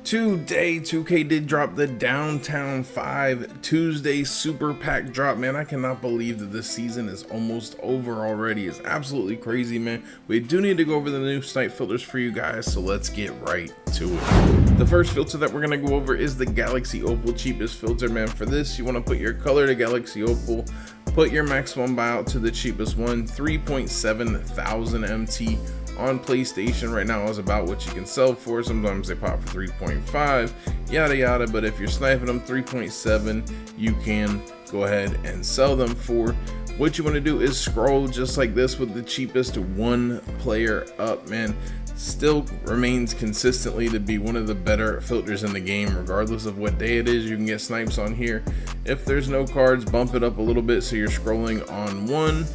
Today, 2K did drop the Downtown 5 Tuesday Super Pack drop, man. I cannot believe that this season is almost over already. It's absolutely crazy, man. We do need to go over the new Snipe filters for you guys, so let's get right to it. The first filter that we're going to go over is the Galaxy Opal cheapest filter, man. For this, you want to put your color to Galaxy Opal, put your maximum buyout to the cheapest one, 3.7 thousand MT. On PlayStation right now is about what you can sell for. Sometimes they pop for 3.5, yada yada, but if you're sniping them 3.7, you can go ahead and sell them for. What you want to do is scroll just like this with the cheapest one player up, man. Still remains consistently to be one of the better filters in the game, regardless of what day it is. You can get snipes on here. If there's no cards, bump it up a little bit so you're scrolling on one.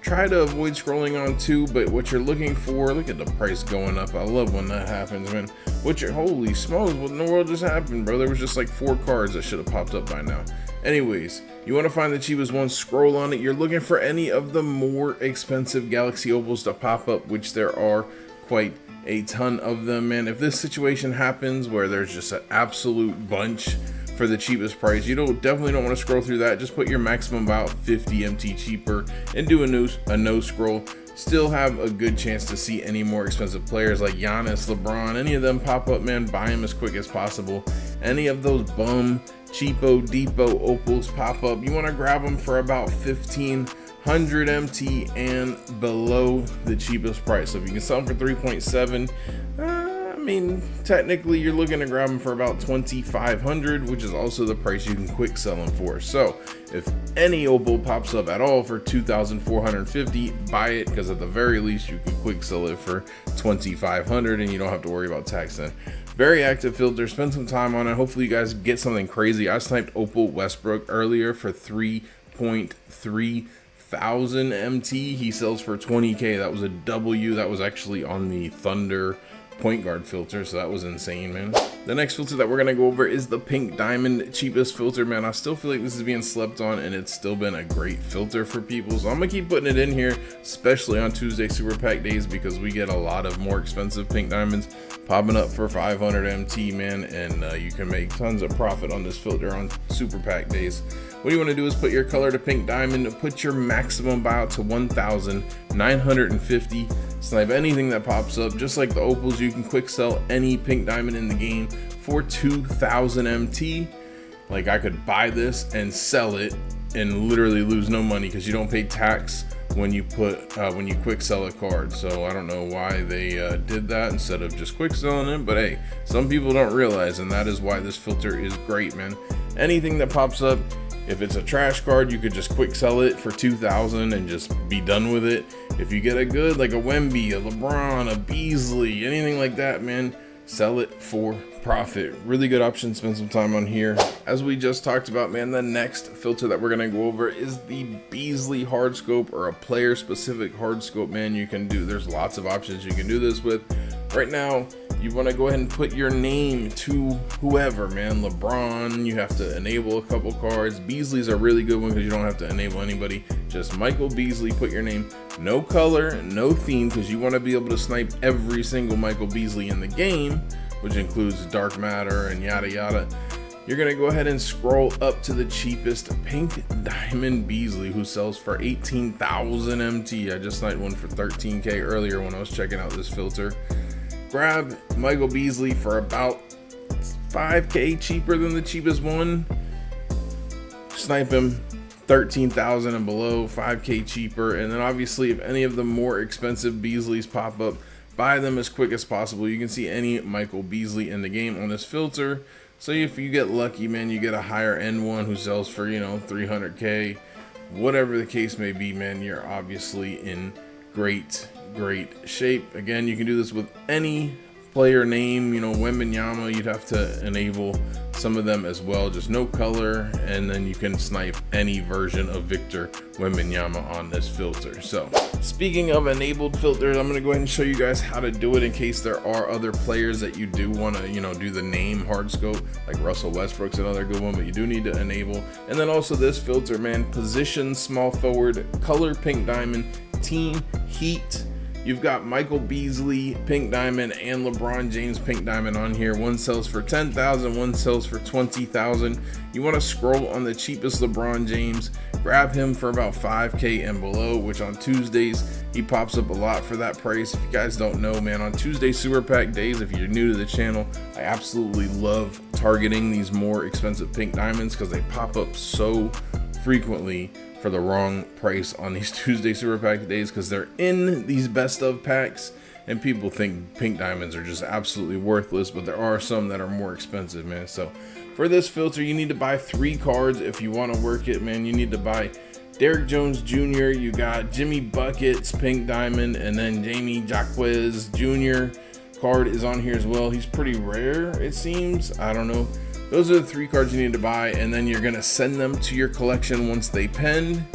Try to avoid scrolling on two, but what you're looking for, look at the price going up. I love when that happens, man. Holy smokes, what in the world just happened, bro? There was just like 4 cards that should have popped up by now. Anyways, you want to find the cheapest one, scroll on it. You're looking for any of the more expensive Galaxy Opals to pop up, which there are quite a ton of them, man. If this situation happens where there's just an absolute bunch for the cheapest price, you definitely don't want to scroll through that. Just put your maximum about 50 MT cheaper and do a no scroll. Still have a good chance to see any more expensive players like Giannis, LeBron, any of them pop up, man. Buy them as quick as possible. Any of those bum cheapo depot opals pop up, you want to grab them for about 1500 MT and below the cheapest price. So if you can sell them for 3.7, I mean, technically you're looking to grab them for about 2500, which is also the price you can quick sell them for. So if any opal pops up at all for 2450, buy it, because at the very least you can quick sell it for 2500 and you don't have to worry about tax then. Very active filter, spend some time on it. Hopefully you guys get something crazy. I sniped Opal Westbrook earlier for 3.3 thousand MT. He sells for 20k. That was a W. That was actually on the Thunder point guard filter, so that was insane, man. The next filter that we're gonna go over is the pink diamond cheapest filter, man. I still feel like this is being slept on, and it's still been a great filter for people, so I'm gonna keep putting it in here, especially on Tuesday super pack days, because we get a lot of more expensive pink diamonds popping up for 500 MT, man, and you can make tons of profit on this filter on super pack days. What you want to do is put your color to pink diamond, put your maximum buyout to 1950, snipe anything that pops up. Just like the opals, you can quick sell any pink diamond in the game for 2000 MT. Like, I could buy this and sell it and literally lose no money, because you don't pay tax when you quick sell a card. So I don't know why they did that instead of just quick selling it, but hey, some people don't realize, and that is why this filter is great, man. Anything that pops up, if it's a trash card, you could just quick sell it for 2000 and just be done with it. If you get a good, like a Wemby, a LeBron, a Beasley, anything like that, man, sell it for profit. Really good option. Spend some time on here. As we just talked about, man, the next filter that we're gonna go over is the Beasley hard scope, or a player specific hard scope, man. There's lots of options you can do this with. Right now, you want to go ahead and put your name to whoever, man. LeBron, you have to enable a couple cards. Beasley's a really good one because you don't have to enable anybody. Just Michael Beasley, put your name. No color, no theme, because you want to be able to snipe every single Michael Beasley in the game, which includes Dark Matter and yada yada. You're going to go ahead and scroll up to the cheapest pink diamond Beasley, who sells for 18,000 MT. I just sniped one for 13k earlier when I was checking out this filter. Grab Michael Beasley for about 5k cheaper than the cheapest one. Snipe him 13,000 and below, 5k cheaper. And then obviously, if any of the more expensive Beasleys pop up, buy them as quick as possible. You can see any Michael Beasley in the game on this filter. So if you get lucky, man, you get a higher end one who sells for, 300k. Whatever the case may be, man, you're obviously in great shape. Again, you can do this with any player name, Wembanyama, you'd have to enable some of them as well, just no color, and then you can snipe any version of Victor Wembanyama on this filter. So speaking of enabled filters, I'm going to go ahead and show you guys how to do it in case there are other players that you do want to, do the name hard scope, like Russell Westbrook's another good one, but you do need to enable. And then also this filter, man, position small forward, color pink diamond, team heat, You've got Michael Beasley pink diamond and LeBron James pink diamond on here. One sells for 10,000, one sells for 20,000. You want to scroll on the cheapest LeBron James, grab him for about 5k and below, which on Tuesdays he pops up a lot for that price. If you guys don't know, man, on Tuesday super pack days, if you're new to the channel, I absolutely love targeting these more expensive pink diamonds because they pop up so frequently for the wrong price on these Tuesday super pack days, because they're in these best of packs and people think pink diamonds are just absolutely worthless, but there are some that are more expensive, man. So for this filter, you need to buy 3 cards if you want to work it, man. You need to buy Derrick Jones Jr., you got Jimmy Buckets pink diamond, and then Jamie Jaquez Jr. card is on here as well. He's pretty rare, it seems. I don't know. Those are the 3 cards you need to buy, and then you're gonna send them to your collection once they pen,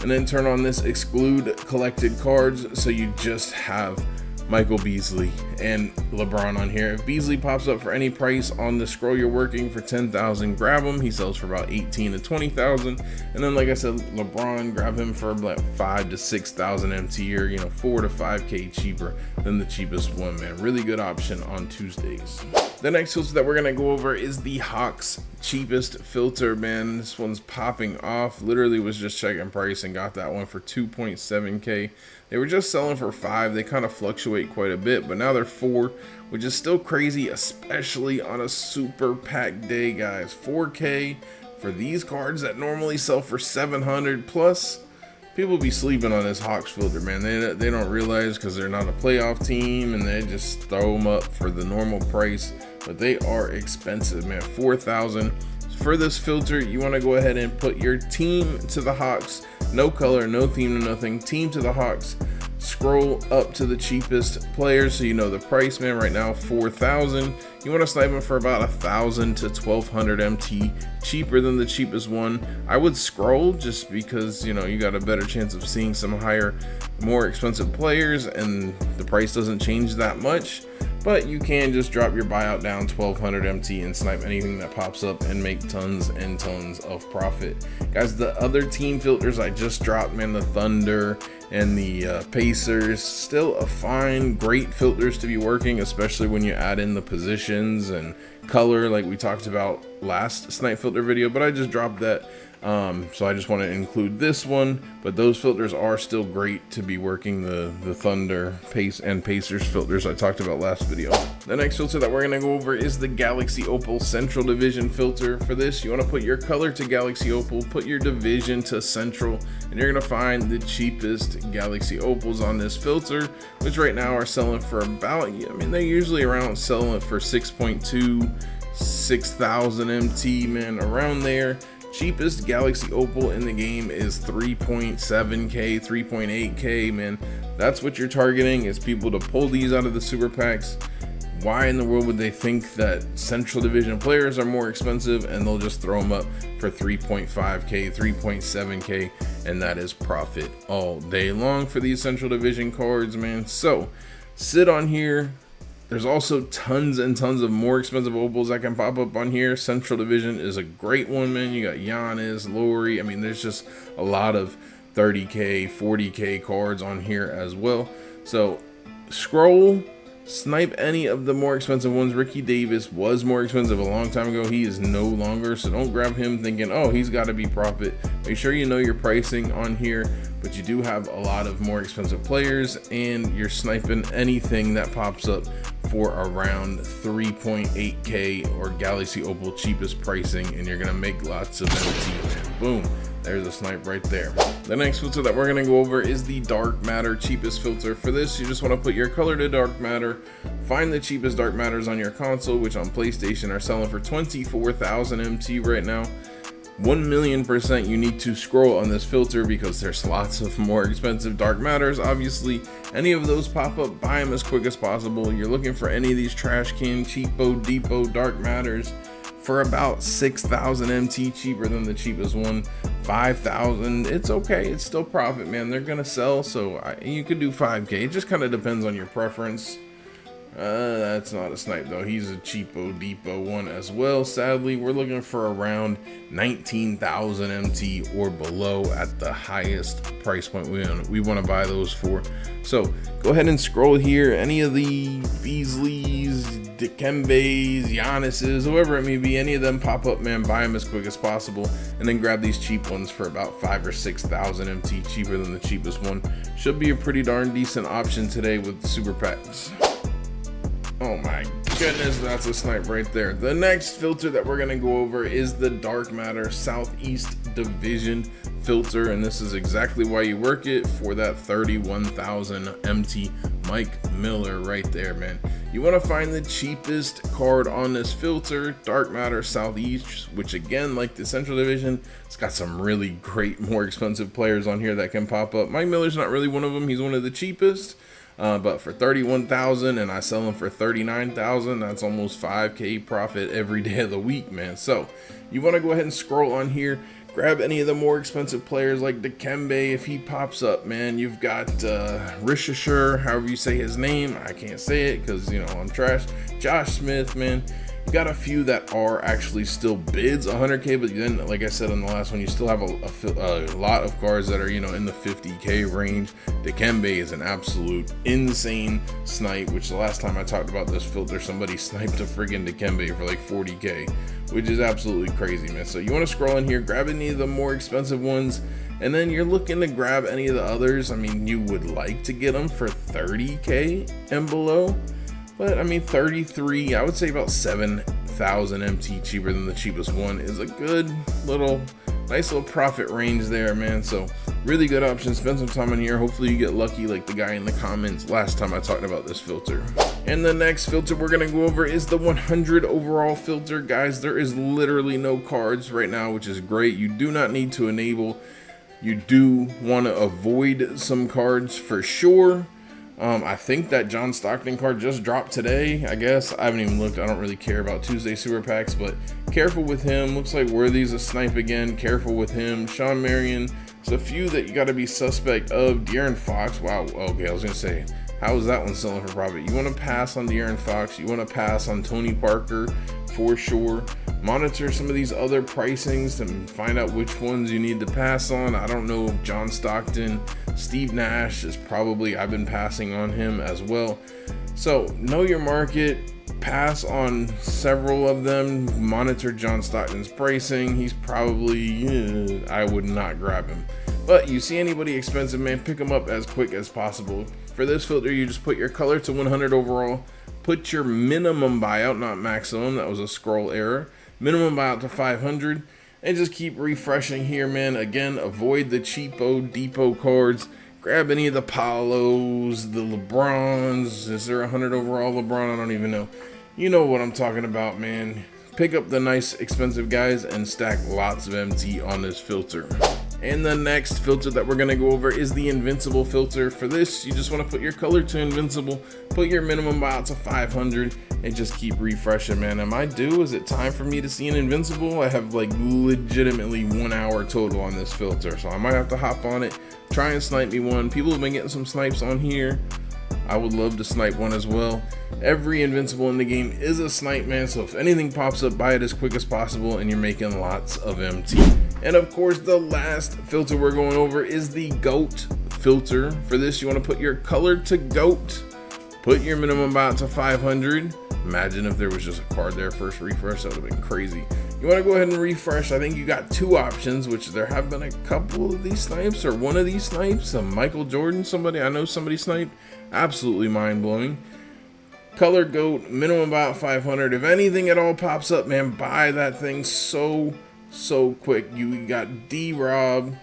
and then turn on this exclude collected cards, so you just have Michael Beasley and LeBron on here. If Beasley pops up for any price on the scroll you're working for 10,000, grab him. He sells for about 18 to 20,000, and then like I said, LeBron, grab him for like 5 to 6,000 MT, or 4 to 5k cheaper than the cheapest one, man. Really good option on Tuesdays. The next filter that we're gonna go over is the Hawks cheapest filter, man. This one's popping off. Literally was just checking price and got that one for 2.7k. They were just selling for 5. They kind of fluctuate quite a bit, but now they're 4, which is still crazy, especially on a super pack day, guys. 4k for these cards that normally sell for 700 plus. People be sleeping on this Hawks filter, man. They don't realize because they're not a playoff team and they just throw them up for the normal price, but they are expensive, man. 4,000 for this filter. You want to go ahead and put your team to the Hawks, no color, no theme, no nothing. Team to the Hawks. Scroll up to the cheapest players so you know the price, man. Right now 4,000. You want to snipe them for about 1,000 to 1,200 MT, cheaper than the cheapest one. I would scroll just because you got a better chance of seeing some higher, more expensive players, and the price doesn't change that much. But you can just drop your buyout down 1,200 MT and snipe anything that pops up and make tons and tons of profit. Guys, the other team filters I just dropped, man, the Thunder and the Pacers, still a fine, great filters to be working, especially when you add in the positions and color like we talked about last Snipe filter video, but I just dropped that. So I just want to include this one, but those filters are still great to be working, the Thunder, Pace, and Pacers filters I talked about last video. The next filter that we're going to go over is the Galaxy Opal Central Division filter. For this, you want to put your color to Galaxy Opal, put your division to Central, and you're going to find the cheapest Galaxy Opals on this filter, which right now are selling for about, they're usually around selling for 6.2, 6,000 MT, man, around there. Cheapest Galaxy Opal in the game is 3.7k, 3.8k, man. That's what you're targeting, is people to pull these out of the super packs. Why in the world would they think that Central Division players are more expensive, and they'll just throw them up for 3.5k, 3.7k, and that is profit all day long for these Central Division cards, man. So sit on here. There's also tons and tons of more expensive opals that can pop up on here. Central Division is a great one, man. You got Giannis, Lowry. There's just a lot of 30k, 40k cards on here as well. So scroll, snipe any of the more expensive ones. Ricky Davis was more expensive a long time ago. He is no longer, so don't grab him thinking, oh, he's got to be profit. Make sure you know your pricing on here, but you do have a lot of more expensive players, and you're sniping anything that pops up for around 3.8k or Galaxy Opal cheapest pricing, and you're gonna make lots of MT. Boom, there's a snipe right there. The next filter that we're gonna go over is the Dark Matter cheapest filter. For this, you just want to put your color to Dark Matter, find the cheapest Dark Matters on your console, which on PlayStation are selling for 24,000 MT right now. 1,000,000% you need to scroll on this filter because there's lots of more expensive Dark Matters. Obviously, any of those pop up, buy them as quick as possible. You're looking for any of these trash can, cheapo, depot Dark Matters for about 6,000 MT, cheaper than the cheapest one. 5,000, it's okay, it's still profit, man. They're gonna sell, so you could do 5k. It just kind of depends on your preference. That's not a snipe though. He's a cheapo depot one as well. Sadly, we're looking for around 19,000 MT or below at the highest price point we want to buy those for. So go ahead and scroll here. Any of the Beasleys, Dikembes, Giannis's, whoever it may be, any of them pop up, man, buy them as quick as possible, and then grab these cheap ones for about 5,000 or 6,000 MT, cheaper than the cheapest one. Should be a pretty darn decent option today with the super packs. Oh my goodness, that's a snipe right there. The next filter that we're gonna go over is the Dark Matter Southeast Division filter, and this is exactly why you work it, for that 31,000 MT Mike Miller right there, man. You want to find the cheapest card on this filter, Dark Matter Southeast, which again, like the Central Division, it's got some really great, more expensive players on here that can pop up. Mike Miller's not really one of them, he's one of the cheapest. But for 31,000 and I sell them for 39,000, that's almost 5K profit every day of the week, man. So you want to go ahead and scroll on here, grab any of the more expensive players like Dikembe if he pops up, man. You've got Rishashur, however you say his name, I can't say it because, you know, I'm trash. Josh Smith, man. You got a few that are actually still bids 100K, but then, like I said on the last one, you still have a lot of cards that are, you know, in the 50K range. Dikembe is an absolute insane snipe, which the last time I talked about this filter, somebody sniped a friggin' Dikembe for like 40K, which is absolutely crazy, man. So you want to scroll in here, grab any of the more expensive ones, and then you're looking to grab any of the others. I mean, you would like to get them for 30K and below. But I mean, 33, I would say about 7,000 MT cheaper than the cheapest one is a good little, nice little profit range there, man. So really good option. Spend some time in here. Hopefully you get lucky like the guy in the comments last time I talked about this filter. And the next filter we're going to go over is the 100 overall filter. Guys, there is literally no cards right now, which is great. You do not need to enable. You do want to avoid some cards for sure. I think that John Stockton card just dropped today, I guess. I haven't even looked. I don't really care about Tuesday super packs, but careful with him. Looks like Worthy's a snipe again. Careful with him. Sean Marion. There's a few that you got to be suspect of. De'Aaron Fox. Wow. Okay, I was going to say, how is that one selling for profit? You want to pass on De'Aaron Fox. You want to pass on Tony Parker for sure. Monitor some of these other pricings and find out which ones you need to pass on. I don't know if John Stockton, Steve Nash is probably, I've been passing on him as well. So know your market, pass on several of them, monitor John Stockton's pricing. He's probably, I would not grab him. But you see anybody expensive, man, pick them up as quick as possible. For this filter, you just put your color to 100 overall, put your minimum buyout, not maximum, that was a scroll error, minimum buyout to 500, and just keep refreshing here, man. Again, avoid the cheapo depot cards. Grab any of the Paulos, the LeBrons. Is there 100 overall LeBron? I don't even know. You know what I'm talking about, man. Pick up the nice expensive guys and stack lots of MT on this filter. And the next filter that we're gonna go over is the Invincible filter. For this, you just wanna put your color to Invincible, put your minimum buyout to 500, and just keep refreshing, man. Am I due? Is it time for me to see an Invincible? I have like legitimately 1 hour total on this filter, so I might have to hop on it, try and snipe me one. People have been getting some snipes on here. I would love to snipe one as well. Every Invincible in the game is a snipe, man, so if anything pops up, buy it as quick as possible and you're making lots of MT. And of course, the last filter we're going over is the GOAT filter. For this, you want to put your color to GOAT, put your minimum buyout to 500. Imagine if there was just a card there first refresh, that would have been crazy. You want to go ahead and refresh. I think you got two options, which there have been a couple of these snipes, or one of these snipes, Michael Jordan, I know somebody sniped. Absolutely mind-blowing. Color GOAT, minimum buyout 500. If anything at all pops up, man, buy that thing so quick. You got D-Rob,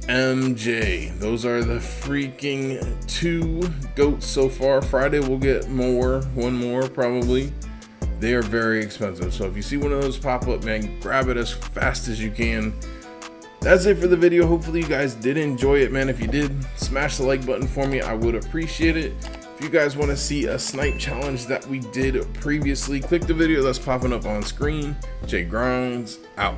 MJ. Those are the freaking two GOATs so far. Friday we'll get one more probably. They are very expensive, so if you see one of those pop up, man, grab it as fast as you can. That's it for the video. Hopefully you guys did enjoy it, man. If you did, smash the like button for me. I would appreciate it. If you guys want to see a snipe challenge that we did previously, click the video that's popping up on screen. Jay Grounds out.